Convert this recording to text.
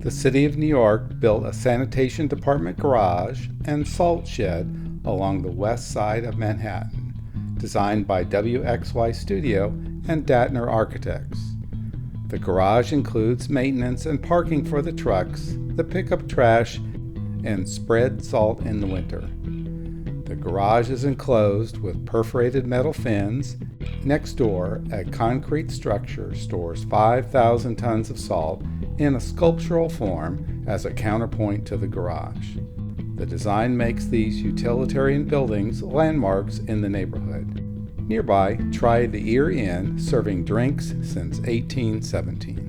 The City of New York built a sanitation department garage and salt shed along the west side of Manhattan, designed by WXY Studio and Dattner Architects. The garage includes maintenance and parking for the trucks that pick up trash and spread salt in the winter. The garage is enclosed with perforated metal fins. Next door, a concrete structure stores 5,000 tons of salt in a sculptural form as a counterpoint to the garage. The design makes these utilitarian buildings landmarks in the neighborhood. Nearby, try the Ear Inn, serving drinks since 1817.